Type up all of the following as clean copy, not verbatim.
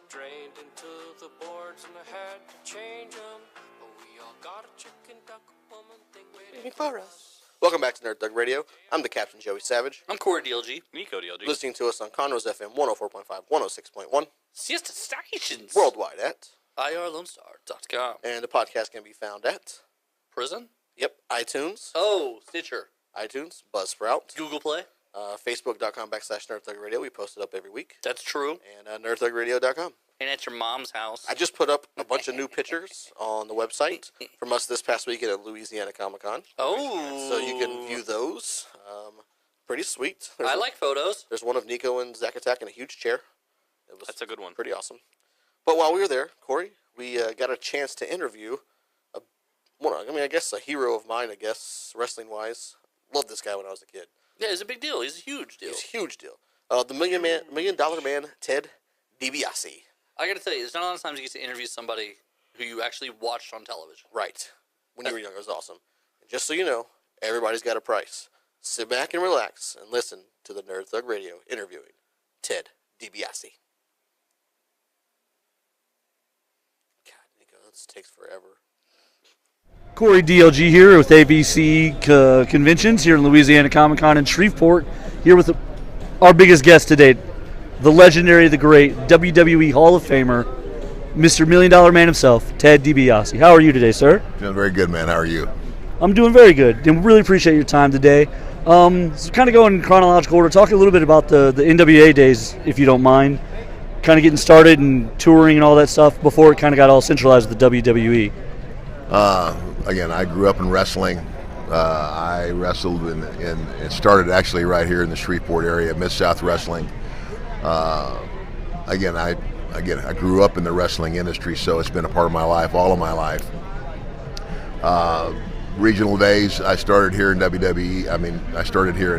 drained into the boards and I had to change them. But we all got a chicken duck woman thing waiting for us. Welcome back to Nerd Thug Radio. I'm the Captain Joey Savage. I'm Corey DLG. Nico DLG. Listening to us on Conroe's FM 104.5, 106.1. Siesta Stations. Worldwide at IRLoneStar.com. And the podcast can be found at Prison? Yep, iTunes, Oh, Stitcher. iTunes, Buzzsprout, Google Play? Facebook.com/Nerd Thug Radio. We post it up every week. That's true. And NerdThugRadio.com. And at your mom's house. I just put up a bunch of new pictures on the website from us this past weekend at Louisiana Comic Con. Oh. So you can view those. Pretty sweet. I like photos. There's one of Nico and Zack Attack in a huge chair. It was That's a good one. Pretty awesome. But while we were there, Corey, we got a chance to interview I guess a hero of mine, wrestling-wise. Loved this guy when I was a kid. Yeah, it's a big deal. He's a huge deal. He's a huge deal. The Million Dollar Man, Ted DiBiase. I gotta tell you, there's not a lot of times you get to interview somebody who you actually watched on television. Right. When you were young, it was awesome. And just so you know, everybody's got a price. Sit back and relax and listen to the Nerd Thug Radio interviewing Ted DiBiase. God, Nico, this takes forever. Corey DLG here with ABC Conventions here in Louisiana Comic Con in Shreveport. Here with our biggest guest today, the legendary, the great WWE Hall of Famer, Mr. Million Dollar Man himself, Ted DiBiase. How are you today, sir? Doing very good, man. How are you? I'm doing very good, and really appreciate your time today. So kind of going in chronological order, talk a little bit about the NWA days, if you don't mind. Kind of getting started and touring and all that stuff before it kind of got all centralized with the WWE. Again, I grew up in wrestling. I wrestled and started actually right here in the Shreveport area, Mid-South Wrestling. Again, I grew up in the wrestling industry, so it's been a part of my life, all of my life. Regional days, I started here in WWE. I started here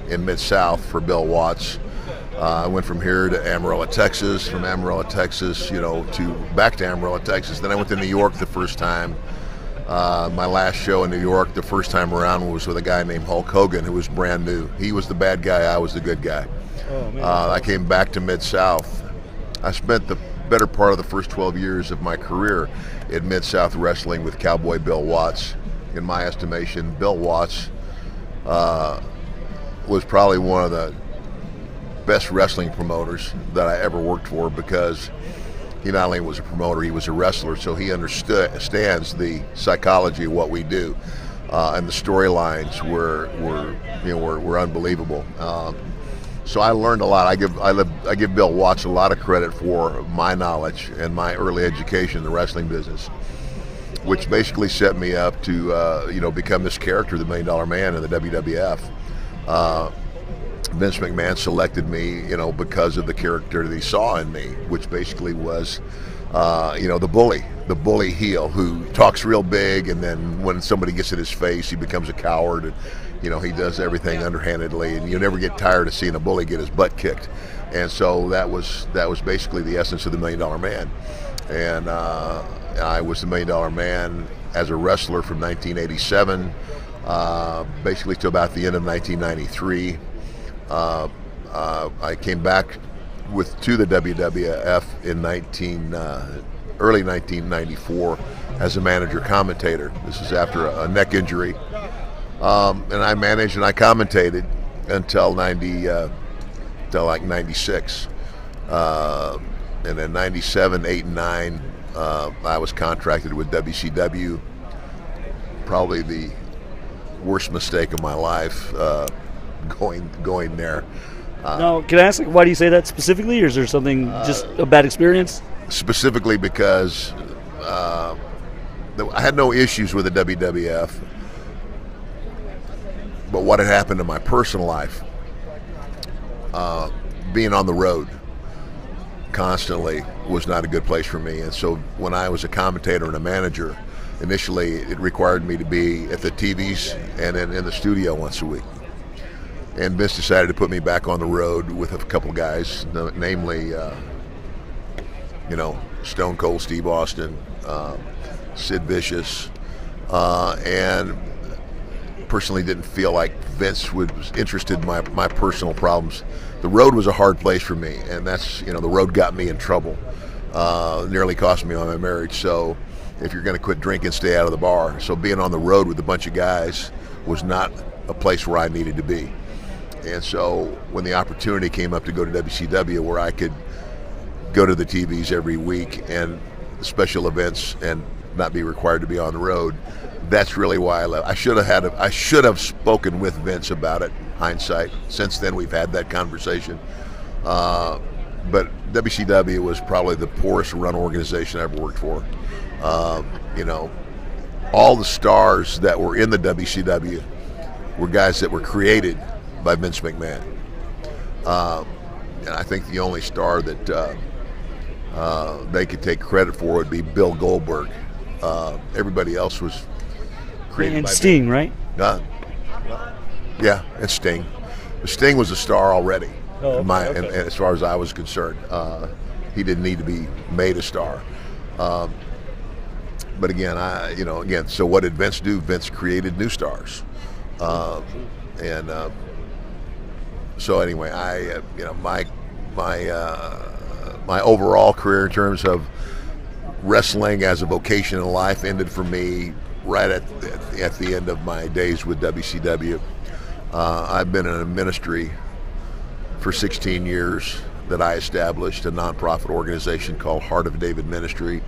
in Mid-South for Bill Watts. I went from here to Amarillo, Texas. From Amarillo, Texas, back to Amarillo, Texas. Then I went to New York the first time. My last show in New York, the first time around, was with a guy named Hulk Hogan, who was brand new. He was the bad guy. I was the good guy. Oh, man. I came back to Mid-South. I spent the better part of the first 12 years of my career in Mid-South Wrestling with Cowboy Bill Watts. In my estimation, Bill Watts was probably one of the best wrestling promoters that I ever worked for, because he not only was a promoter, he was a wrestler, so he understands the psychology of what we do, and the storylines were unbelievable. So I learned a lot. I give Bill Watts a lot of credit for my knowledge and my early education in the wrestling business, which basically set me up to become this character, the $1 Million Man in the WWF. Vince McMahon selected me, because of the character that he saw in me, which basically was, the bully heel who talks real big, and then when somebody gets in his face, he becomes a coward, and he does everything underhandedly, and you never get tired of seeing a bully get his butt kicked. And so that was basically the essence of the $1 Million Man. And I was the $1 Million Man as a wrestler from 1987, basically to about the end of 1993. I came back to the WWF in early 1994 as a manager commentator. This is after a neck injury, and I managed and I commentated until 96, and then 97, 8, and 9, I was contracted with WCW. Probably the worst mistake of my life. Going there. Now, can I ask, why do you say that specifically, or is there something, just a bad experience? Specifically because I had no issues with the WWF, but what had happened in my personal life, being on the road constantly was not a good place for me. And so when I was a commentator and a manager, initially it required me to be at the TVs and in the studio once a week. And Vince decided to put me back on the road with a couple guys, namely, Stone Cold Steve Austin, Sid Vicious, and personally didn't feel like Vince was interested in my personal problems. The road was a hard place for me, and that's, the road got me in trouble. Nearly cost me on my marriage. So if you're going to quit drinking, stay out of the bar. So being on the road with a bunch of guys was not a place where I needed to be. And so when the opportunity came up to go to WCW, where I could go to the TVs every week and special events and not be required to be on the road, that's really why I left. I should have spoken with Vince about it. Hindsight. Since then, we've had that conversation. But WCW was probably the poorest run organization I ever worked for. All the stars that were in the WCW were guys that were created by Vince McMahon. And I think the only star that they could take credit for would be Bill Goldberg. Everybody else was created by Sting, Vince. right? Yeah, and Sting. Sting was a star already. Oh, okay, And as far as I was concerned, he didn't need to be made a star. But again, so what did Vince do? Vince created new stars. So anyway, my overall career in terms of wrestling as a vocation in life ended for me right at the end of my days with WCW. I've been in a ministry for 16 years that I established, a nonprofit organization called Heart of David Ministry.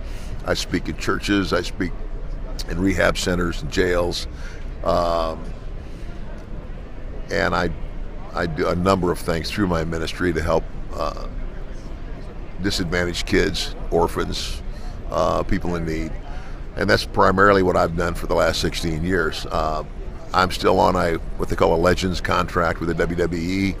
I speak in churches, I speak in rehab centers and jails, and I do a number of things through my ministry to help disadvantaged kids, orphans, people in need. And that's primarily what I've done for the last 16 years. I'm still on what they call a Legends contract with the WWE,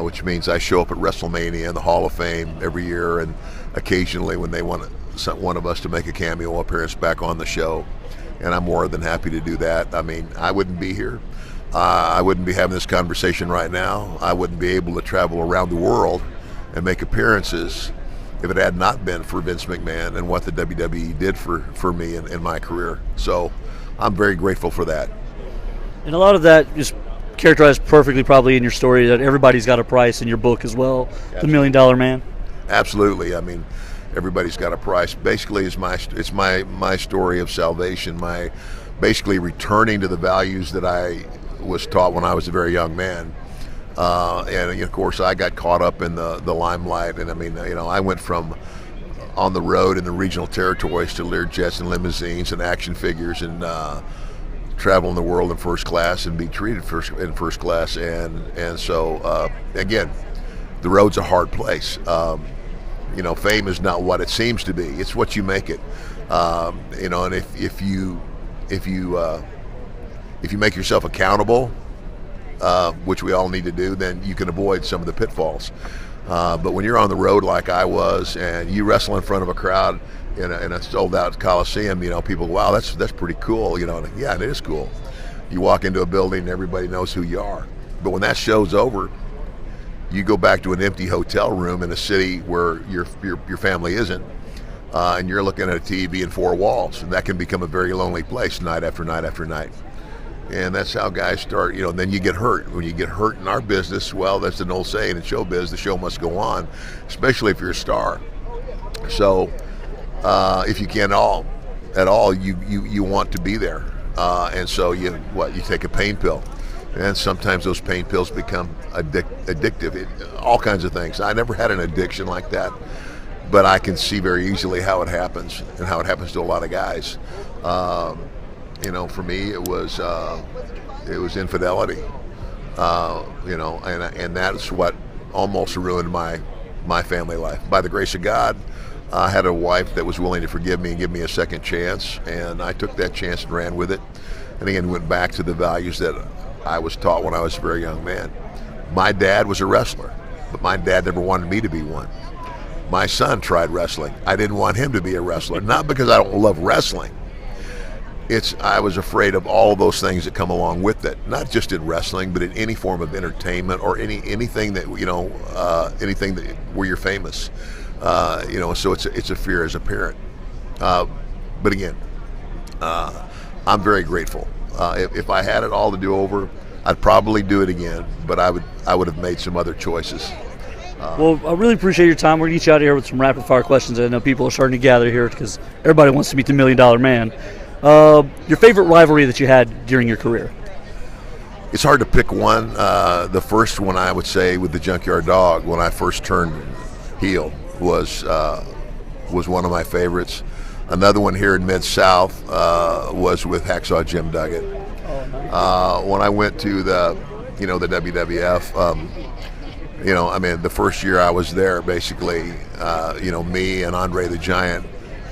which means I show up at WrestleMania and the Hall of Fame every year, and occasionally when they want one of us to make a cameo appearance back on the show, and I'm more than happy to do that. I mean, I wouldn't be here. I wouldn't be having this conversation right now. I wouldn't be able to travel around the world and make appearances if it had not been for Vince McMahon and what the WWE did for me in my career. So I'm very grateful for that. And a lot of that is characterized perfectly probably in your story, that everybody's got a price in your book as well. Absolutely. The $1 Million Man. Absolutely. I mean, everybody's got a price. Basically, it's my story of salvation, my basically returning to the values that I was taught when I was a very young man. And of course, I got caught up in the limelight. And I mean, I went from on the road in the regional territories to Learjets and limousines and action figures and traveling the world in first class and be treated in first class. And so, again, the road's a hard place. Fame is not what it seems to be. It's what you make it. And if you make yourself accountable, which we all need to do, then you can avoid some of the pitfalls. But when you're on the road like I was, and you wrestle in front of a crowd in a sold-out Coliseum, people, wow, that's pretty cool. Yeah, it is cool. You walk into a building and everybody knows who you are. But when that show's over, you go back to an empty hotel room in a city where your family isn't, and you're looking at a TV and four walls, and that can become a very lonely place night after night after night. And that's how guys start, then you get hurt. When you get hurt in our business, well, that's an old saying in showbiz, the show must go on, especially if you're a star. So if you can at all, you want to be there. And so you take a pain pill. And sometimes those pain pills become addictive, all kinds of things. I never had an addiction like that, but I can see very easily how it happens and how it happens to a lot of guys. For me, it was infidelity, and that's what almost ruined my family life. By the grace of God, I had a wife that was willing to forgive me and give me a second chance, and I took that chance and ran with it. And again, went back to the values that I was taught when I was a very young man. My dad was a wrestler, but my dad never wanted me to be one. My son tried wrestling. I didn't want him to be a wrestler, not because I don't love wrestling. I was afraid of all those things that come along with it, not just in wrestling, but in any form of entertainment or anything that anything that where you're famous. So it's a fear as a parent. But again, I'm very grateful. If I had it all to do over, I'd probably do it again, but I would have made some other choices. Well, I really appreciate your time. We're going to get you out of here with some rapid-fire questions. I know people are starting to gather here because everybody wants to meet the $1 Million Man. Your favorite rivalry that you had during your career? It's hard to pick one. The first one, I would say, with the Junkyard Dog, when I first turned heel, was one of my favorites. Another one here in Mid-South was with Hacksaw Jim Duggan. When I went to the WWF, the first year I was there, basically, me and Andre the Giant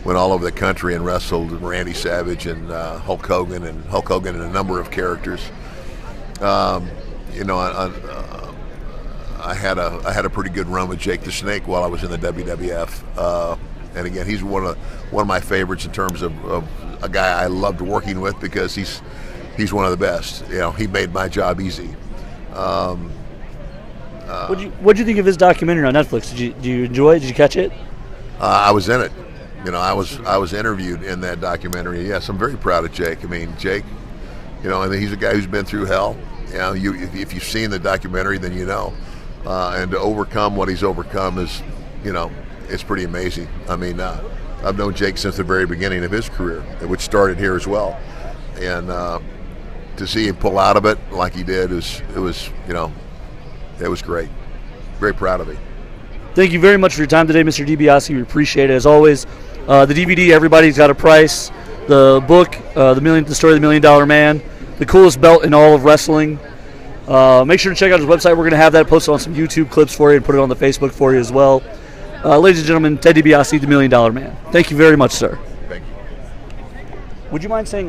went all over the country and wrestled Randy Savage and Hulk Hogan and a number of characters. I had a pretty good run with Jake the Snake while I was in the WWF, and again, he's one of my favorites in terms of a guy I loved working with because he's one of the best. He made my job easy. What'd you think of his documentary on Netflix? Did you enjoy it? Did you catch it? I was in it. I was interviewed in that documentary. Yes, I'm very proud of Jake. I mean, Jake, he's a guy who's been through hell. If you've seen the documentary, then you know. And to overcome what he's overcome is, it's pretty amazing. I mean, I've known Jake since the very beginning of his career, which started here as well. And to see him pull out of it like he did, it was great. Very proud of him. Thank you very much for your time today, Mr. DiBiase. We appreciate it as always. The DVD, everybody's got a price. The book, The Story of the $1 Million Man, the coolest belt in all of wrestling. Make sure to check out his website. We're going to have that posted on some YouTube clips for you and put it on the Facebook for you as well. Ladies and gentlemen, Ted DiBiase, the $1 Million Man. Thank you very much, sir. Thank you. Would you mind saying